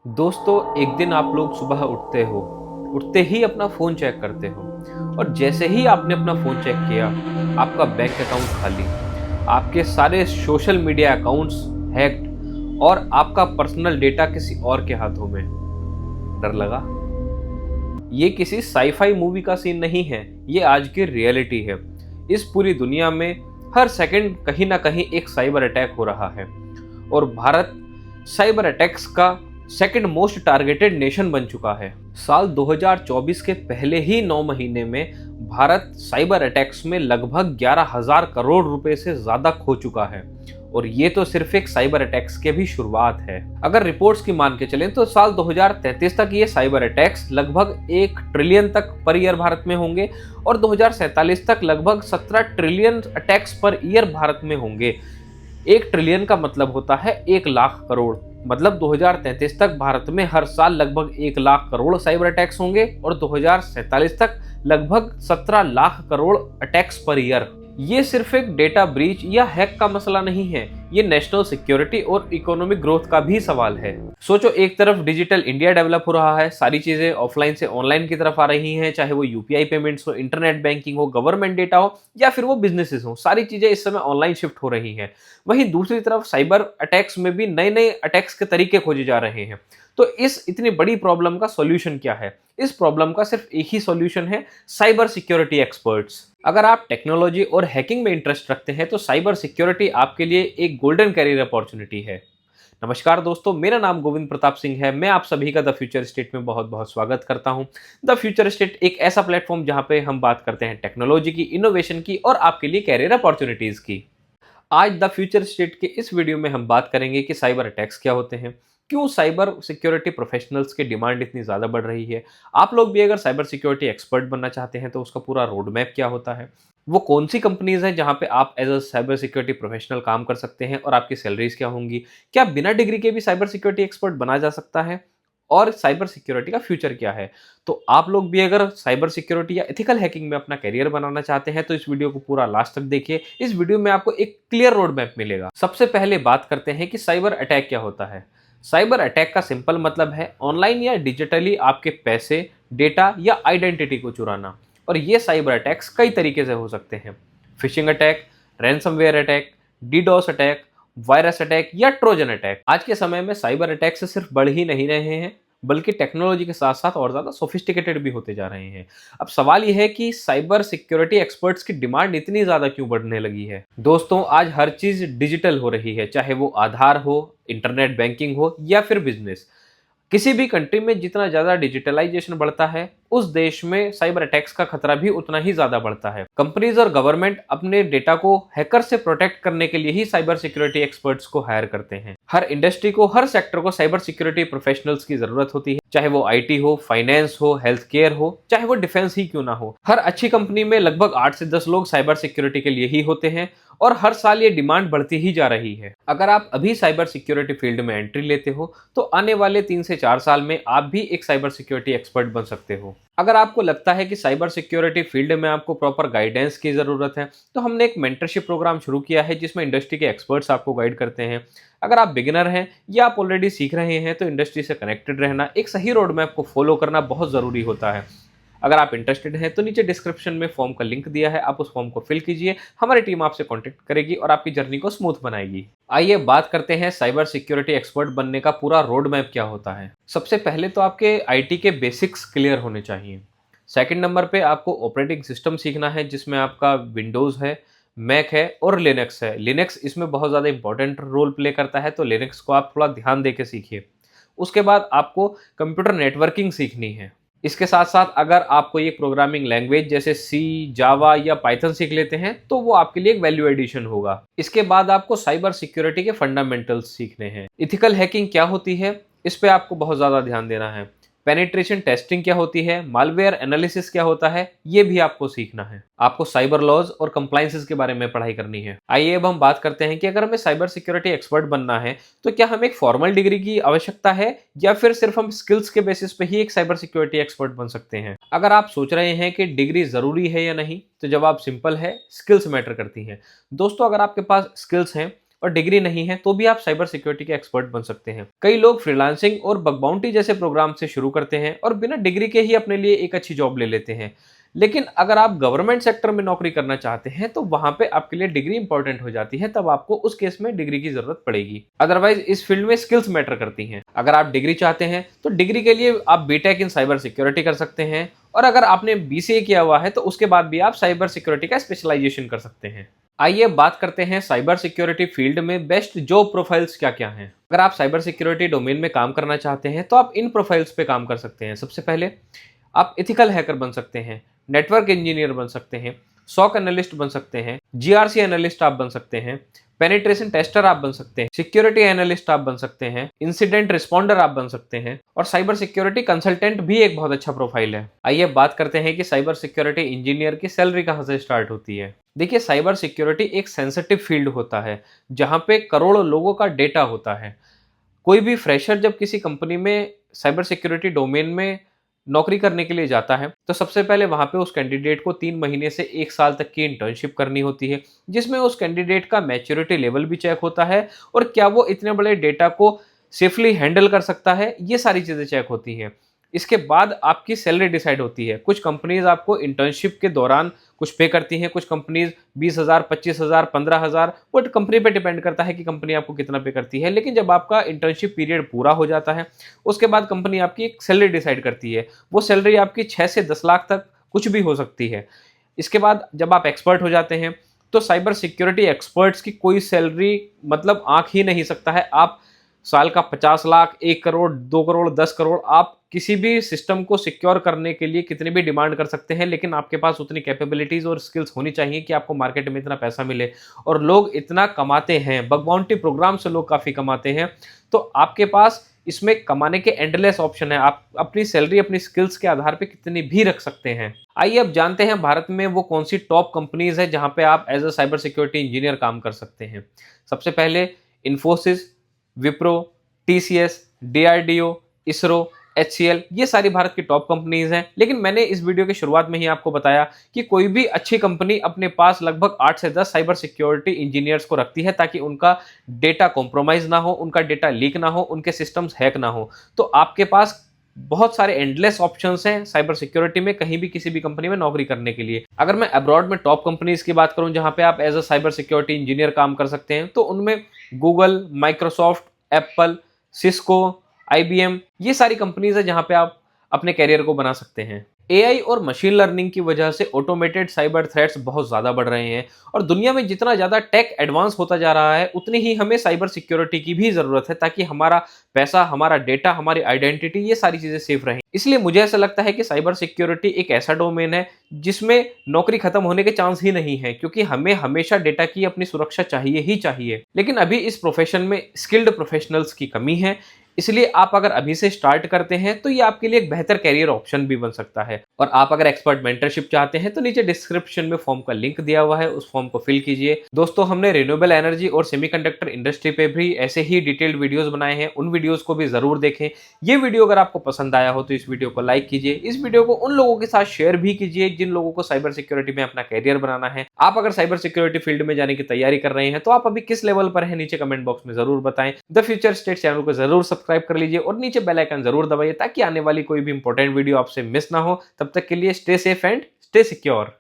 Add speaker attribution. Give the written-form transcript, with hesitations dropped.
Speaker 1: दोस्तों, एक दिन आप लोग सुबह उठते हो, उठते ही अपना फ़ोन चेक करते हो और जैसे ही आपने अपना फ़ोन चेक किया, आपका बैंक अकाउंट खाली, आपके सारे सोशल मीडिया अकाउंट्स हैक्ड और आपका पर्सनल डेटा किसी और के हाथों में। डर लगा? ये किसी साइ-फाई मूवी का सीन नहीं है, ये आज की रियलिटी है। इस पूरी दुनिया में हर सेकंड कहीं न कहीं एक साइबर अटैक हो रहा है और भारत साइबर अटैक्स का सेकंड मोस्ट टारगेटेड नेशन बन चुका है। साल 2024 के पहले ही 9 महीने में भारत साइबर अटैक्स में लगभग 11,000 करोड़ रुपए से ज्यादा खो चुका है और ये तो सिर्फ एक साइबर अटैक्स के भी शुरुआत है। अगर रिपोर्ट्स की मान के चलें तो साल 2033 तक ये साइबर अटैक्स लगभग 1 ट्रिलियन तक पर ईयर भारत में होंगे और 2047 तक लगभग 17 trillion attacks per year Bharat में होंगे। 1 ट्रिलियन का मतलब होता है 1 लाख करोड़। मतलब 2033 तक भारत में हर साल लगभग 1 लाख करोड़ साइबर अटैक्स होंगे और 2047 तक लगभग 17 lakh crore attacks per year. ये सिर्फ एक डेटा ब्रीच या हैक का मसला नहीं है, ये नेशनल सिक्योरिटी और इकोनॉमिक ग्रोथ का भी सवाल है। सोचो, एक तरफ डिजिटल इंडिया डेवलप हो रहा है, सारी चीजें ऑफलाइन से ऑनलाइन की तरफ आ रही हैं, चाहे वो यूपीआई पेमेंट्स हो, इंटरनेट बैंकिंग हो, गवर्नमेंट डेटा हो या फिर वो बिजनेसेस हो, सारी चीजें इस समय ऑनलाइन शिफ्ट हो रही हैं। वहीं दूसरी तरफ साइबर अटैक्स में भी नए नए अटैक्स के तरीके खोजे जा रहे हैं। तो इस इतनी बड़ी प्रॉब्लम का सॉल्यूशन क्या है? इस प्रॉब्लम का सिर्फ एक ही सॉल्यूशन है, साइबर सिक्योरिटी एक्सपर्ट्स। अगर आप टेक्नोलॉजी और हैकिंग में इंटरेस्ट रखते हैं तो साइबर सिक्योरिटी आपके लिए एक गोल्डन कैरियर अपॉर्चुनिटी है। नमस्कार दोस्तों, मेरा नाम गोविंद प्रताप सिंह है। मैं आप सभी का द फ्यूचर स्टेट में बहुत बहुत स्वागत करता हूं। द फ्यूचर स्टेट एक ऐसा प्लेटफॉर्म जहां पे हम बात करते हैं टेक्नोलॉजी की, इनोवेशन की और आपके लिए कैरियर अपॉर्चुनिटीज की। आज द फ्यूचर स्टेट के इस वीडियो में हम बात करेंगे कि साइबर अटैक्स क्या होते हैं, क्यों साइबर सिक्योरिटी प्रोफेशनल्स की डिमांड इतनी ज़्यादा बढ़ रही है, आप लोग भी अगर साइबर सिक्योरिटी एक्सपर्ट बनना चाहते हैं तो उसका पूरा रोड मैप क्या होता है, वो कौन सी कंपनीज हैं जहां पे आप as a cyber security professional काम कर सकते हैं और आपकी सैलरीज क्या होंगी, क्या बिना डिग्री के भी साइबर सिक्योरिटी एक्सपर्ट बना जा सकता है और साइबर सिक्योरिटी का फ्यूचर क्या है। तो आप लोग भी अगर साइबर सिक्योरिटी या एथिकल हैकिंग में अपना करियर बनाना चाहते हैं तो इस वीडियो को पूरा लास्ट तक देखिए। इस वीडियो में आपको एक क्लियर रोड मैप मिलेगा। सबसे पहले बात करते हैं कि साइबर अटैक क्या होता है। साइबर अटैक का सिंपल मतलब है ऑनलाइन या डिजिटली आपके पैसे, डेटा या आइडेंटिटी को चुराना। और ये साइबर अटैक्स कई तरीके से हो सकते हैं। Phishing attack, ransomware attack, DDoS attack, virus attack या ट्रोजन अटैक। आज के समय में साइबर अटैक से सिर्फ बढ़ ही नहीं रहे हैं बल्कि टेक्नोलॉजी के साथ साथ और ज्यादा सोफिस्टिकेटेड भी होते जा रहे हैं। अब सवाल यह है कि साइबर सिक्योरिटी एक्सपर्ट्स की डिमांड इतनी ज्यादा क्यों बढ़ने लगी है। दोस्तों, आज हर चीज डिजिटल हो रही है, चाहे वो आधार हो, इंटरनेट बैंकिंग हो या फिर बिजनेस। किसी भी कंट्री में जितना ज़्यादा डिजिटलाइजेशन बढ़ता है, उस देश में साइबर अटैक्स का खतरा भी उतना ही ज़्यादा बढ़ता है। कंपनीज और गवर्नमेंट अपने डेटा को हैकर से प्रोटेक्ट करने के लिए ही साइबर सिक्योरिटी एक्सपर्ट्स को हायर करते हैं। हर इंडस्ट्री को, हर सेक्टर को साइबर सिक्योरिटी प्रोफेशनल्स की ज़रूरत होती है, चाहे वो आईटी हो, फाइनेंस हो, हेल्थ केयर हो, चाहे वो डिफेंस ही क्यों ना हो। हर अच्छी कंपनी में लगभग 8 से 10 लोग साइबर सिक्योरिटी के लिए ही होते हैं और हर साल ये डिमांड बढ़ती ही जा रही है। अगर आप अभी साइबर सिक्योरिटी फील्ड में एंट्री लेते हो तो आने वाले 3 से 4 साल में आप भी एक साइबर सिक्योरिटी एक्सपर्ट बन सकते हो। अगर आपको लगता है कि साइबर सिक्योरिटी फील्ड में आपको प्रॉपर गाइडेंस की ज़रूरत है तो हमने एक मेंटरशिप प्रोग्राम शुरू किया है जिसमें इंडस्ट्री के एक्सपर्ट्स आपको गाइड करते हैं। अगर आप बिगिनर हैं या आप ऑलरेडी सीख रहे हैं तो इंडस्ट्री से कनेक्टेड रहना, एक सही रोड मैप को फॉलो करना बहुत ज़रूरी होता है। अगर आप इंटरेस्टेड हैं तो नीचे डिस्क्रिप्शन में फॉर्म का लिंक दिया है, आप उस फॉर्म को फिल कीजिए। हमारी टीम आपसे कांटेक्ट करेगी और आपकी जर्नी को स्मूथ बनाएगी। आइए बात करते हैं साइबर सिक्योरिटी एक्सपर्ट बनने का पूरा रोड मैप क्या होता है। सबसे पहले तो आपके आईटी के बेसिक्स क्लियर होने चाहिए। सेकंड नंबर पे आपको ऑपरेटिंग सिस्टम सीखना है जिसमें आपका विंडोज़ है, मैक है और लिनक्स है। लिनक्स इसमें बहुत ज़्यादा इंपॉर्टेंट रोल प्ले करता है तो लिनक्स को आप थोड़ा ध्यान दे के सीखिए। उसके बाद आपको कंप्यूटर नेटवर्किंग सीखनी है। इसके साथ साथ अगर आप कोई एक प्रोग्रामिंग लैंग्वेज जैसे सी, जावा या पाइथन सीख लेते हैं तो वो आपके लिए एक वैल्यू एडिशन होगा। इसके बाद आपको साइबर सिक्योरिटी के फंडामेंटल्स सीखने हैं। इथिकल हैकिंग क्या होती है, इस पे आपको बहुत ज़्यादा ध्यान देना है। पेनिट्रेशन टेस्टिंग क्या होती है, मालवेयर एनालिसिस क्या होता है, ये भी आपको सीखना है। आपको साइबर लॉज और कंप्लायंसेस के बारे में पढ़ाई करनी है। आइए अब हम बात करते हैं कि अगर हमें साइबर सिक्योरिटी एक्सपर्ट बनना है तो क्या हमें एक फॉर्मल डिग्री की आवश्यकता है या फिर सिर्फ हम स्किल्स के बेसिस पे ही एक साइबर सिक्योरिटी एक्सपर्ट बन सकते हैं। अगर आप सोच रहे हैं कि डिग्री जरूरी है या नहीं तो जवाब सिंपल है, स्किल्स मैटर करती हैं। दोस्तों, अगर आपके पास स्किल्स हैं और डिग्री नहीं है तो भी आप साइबर सिक्योरिटी के एक्सपर्ट बन सकते हैं। कई लोग फ्रीलांसिंग और बग बाउंटी जैसे प्रोग्राम से शुरू करते हैं और बिना डिग्री के ही अपने लिए एक अच्छी जॉब ले लेते हैं। लेकिन अगर आप गवर्नमेंट सेक्टर में नौकरी करना चाहते हैं तो वहां पे आपके लिए डिग्री इंपॉर्टेंट हो जाती है, तब आपको उस केस में डिग्री की जरूरत पड़ेगी। अदरवाइज इस फील्ड में स्किल्स मैटर करती हैं। अगर आप डिग्री चाहते हैं तो डिग्री के लिए आप बीटेक इन साइबर सिक्योरिटी कर सकते हैं, और अगर आपने बीसीए किया हुआ है तो उसके बाद भी आप साइबर सिक्योरिटी का स्पेशलाइजेशन कर सकते हैं। आइए बात करते हैं साइबर सिक्योरिटी फील्ड में बेस्ट जॉब प्रोफाइल्स क्या क्या हैं। अगर आप साइबर सिक्योरिटी डोमेन में काम करना चाहते हैं तो आप इन प्रोफाइल्स पे काम कर सकते हैं। सबसे पहले आप एथिकल हैकर बन सकते हैं, नेटवर्क इंजीनियर बन सकते हैं, सॉक एनालिस्ट बन सकते हैं, जीआरसी एनालिस्ट आप बन सकते हैं, पेनिट्रेशन टेस्टर आप बन सकते हैं, सिक्योरिटी एनालिस्ट आप बन सकते हैं, इंसिडेंट रिस्पॉन्डर आप बन सकते हैं, और साइबर सिक्योरिटी कंसल्टेंट भी एक बहुत अच्छा प्रोफाइल है। आइए बात करते हैं कि साइबर सिक्योरिटी इंजीनियर की सैलरी कहां से स्टार्ट होती है। देखिए, साइबर सिक्योरिटी एक सेंसिटिव फील्ड होता है जहां पे करोड़ों लोगों का डेटा होता है। कोई भी फ्रेशर जब किसी कंपनी में साइबर सिक्योरिटी डोमेन में नौकरी करने के लिए जाता है तो सबसे पहले वहां पे उस कैंडिडेट को 3 महीने से 1 साल तक की इंटर्नशिप करनी होती है, जिसमें उस कैंडिडेट का मैच्योरिटी लेवल भी चेक होता है और क्या वो इतने बड़े डेटा को सेफली हैंडल कर सकता है, ये सारी चीजें चेक होती हैं। इसके बाद आपकी सैलरी डिसाइड होती है। कुछ कंपनीज आपको इंटर्नशिप के दौरान कुछ पे करती हैं, कुछ कंपनीज 20,000, 25,000, 15,000, वो कंपनी पे डिपेंड करता है कि कंपनी आपको कितना पे करती है। लेकिन जब आपका इंटर्नशिप पीरियड पूरा हो जाता है उसके बाद कंपनी आपकी एक सैलरी डिसाइड करती है। वो सैलरी आपकी 6 से 10 लाख तक कुछ भी हो सकती है। इसके बाद जब आप एक्सपर्ट हो जाते हैं तो साइबर सिक्योरिटी एक्सपर्ट्स की कोई सैलरी मतलब आंक ही नहीं सकता है। आप साल का 50 लाख, 1 करोड़, 2 करोड़, 10 करोड़, आप किसी भी सिस्टम को सिक्योर करने के लिए कितनी भी डिमांड कर सकते हैं, लेकिन आपके पास उतनी कैपेबिलिटीज और स्किल्स होनी चाहिए कि आपको मार्केट में इतना पैसा मिले। और लोग इतना कमाते हैं, बग बाउंटी प्रोग्राम से लोग काफी कमाते हैं, तो आपके पास इसमें कमाने के एंडलेस ऑप्शन है। आप अपनी सैलरी अपनी स्किल्स के आधार पे कितनी भी रख सकते हैं। आइए अब जानते हैं भारत में वो कौन सी टॉप कंपनीज है जहां पे आप as a cyber security engineer काम कर सकते हैं। सबसे पहले Infosys, Wipro, TCS, DRDO, ISRO, HCL, ये सारी भारत की टॉप कंपनीज हैं। लेकिन मैंने इस वीडियो की शुरुआत में ही आपको बताया कि कोई भी अच्छी कंपनी अपने पास लगभग 8 से 10 साइबर सिक्योरिटी इंजीनियर्स को रखती है ताकि उनका डेटा कॉम्प्रोमाइज ना हो, उनका डेटा लीक ना हो, उनके सिस्टम्स हैक ना हो। तो आपके पास बहुत सारे एंडलेस ऑप्शंस हैं साइबर सिक्योरिटी में कहीं भी किसी भी कंपनी में नौकरी करने के लिए। अगर मैं अब्रॉड में टॉप कंपनीज की बात करूं जहां पे आप as a cyber security engineer काम कर सकते हैं तो उनमें Google, Microsoft, Apple, Cisco, IBM, ये सारी कंपनीज है जहां पे आप अपने कैरियर को बना सकते हैं। एआई और मशीन लर्निंग की वजह से ऑटोमेटेड साइबर थ्रेट्स बहुत ज़्यादा बढ़ रहे हैं और दुनिया में जितना ज़्यादा टेक एडवांस होता जा रहा है उतनी ही हमें साइबर सिक्योरिटी की भी ज़रूरत है ताकि हमारा पैसा, हमारा डेटा, हमारी आइडेंटिटी, ये सारी चीज़ें सेफ रहें। इसलिए मुझे ऐसा लगता है कि साइबर सिक्योरिटी एक ऐसा डोमेन है जिसमें नौकरी खत्म होने के चांस ही नहीं है, क्योंकि हमें हमेशा डेटा की अपनी सुरक्षा चाहिए ही चाहिए। लेकिन अभी इस प्रोफेशन में स्किल्ड प्रोफेशनल्स की कमी है, इसलिए आप अगर अभी से स्टार्ट करते हैं तो ये आपके लिए एक बेहतर कैरियर ऑप्शन भी बन सकता है। और आप अगर एक्सपर्ट मेंटरशिप चाहते हैं तो नीचे डिस्क्रिप्शन में फॉर्म का लिंक दिया हुआ है, उस फॉर्म को फिल कीजिए। दोस्तों, हमने रिन्यूएबल एनर्जी और सेमीकंडक्टर इंडस्ट्री पे भी ऐसे ही डिटेल्ड वीडियोस बनाए हैं, उन वीडियोस को भी जरूर देखें। ये वीडियो अगर आपको पसंद आया हो तो इस वीडियो को लाइक कीजिए, इस वीडियो को उन लोगों के साथ शेयर भी कीजिए जिन लोगों को साइबर सिक्योरिटी में अपना कैरियर बनाना है। आप अगर साइबर सिक्योरिटी फील्ड में जाने की तैयारी कर रहे हैं तो आप अभी किस लेवल पर हैं नीचे कमेंट बॉक्स में जरूर बताएं। द फ्यूचर स्टेट चैनल को जरूर सब्सक्राइब कर लीजिए और नीचे बेल आइकन जरूर दबाइए ताकि आने वाली कोई भी इंपॉर्टेंट वीडियो आपसे मिस ना हो। तब तक के लिए stay safe and stay secure.